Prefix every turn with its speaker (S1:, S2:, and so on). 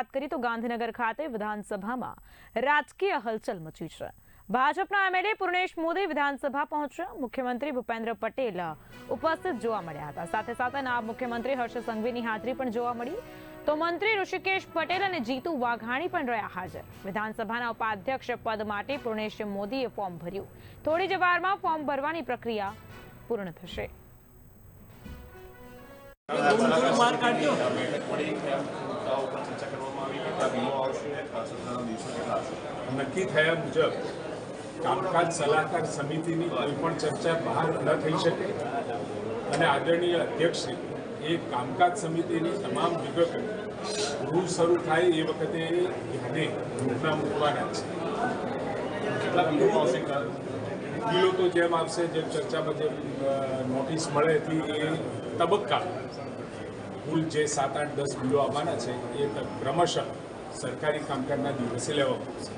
S1: વાત કરીએ તો ગાંધીનગર ખાતે વિધાનસભામાં રાજકીય હલચલ મચી છે। ભાજપના એમએલએ પૂર્ણેશ મોદી વિધાનસભા પહોંચ્યા। મુખ્યમંત્રી ભૂપેન્દ્ર પટેલ ઉપસ્થિત જોવા મળ્યા હતા। સાથે સાથે નાયબ મુખ્યમંત્રી હર્ષ સંઘવીની હાજરી પણ જોવા મળી તો મંત્રી ઋષિકેશ પટેલ અને જીતુ વાઘાણી પણ રહ્યા હાજર। વિધાનસભાના ઉપાધ્યક્ષ પદ માટે પૂર્ણેશ મોદીએ ફોર્મ ભર્યું। થોડી જ વારમાં ફોર્મ ભરવાની પ્રક્રિયા પૂર્ણ થશે।
S2: નક્કી થયા મુજબ કામકાજ સલાહકાર સમિતિની કોઈ પણ ચર્ચા બહાર ન થઈ શકે અને આદરણીય અધ્યક્ષશ્રી એ કામકાજ સમિતિની તમામ વિગતો ગૃહ શરૂ થાય એ વખતે ધ્યાને ગૃહના મૂકવાના છે। બિલો તો જેમ આપશે જેમ ચર્ચામાં જે નોટિસ મળેથી એ તબક્કા કુલ જે 7, 8, 10 બિલો આવવાના છે એ ક્રમશઃ સરકારી કામકાજના દિવસે લેવામાં આવશે।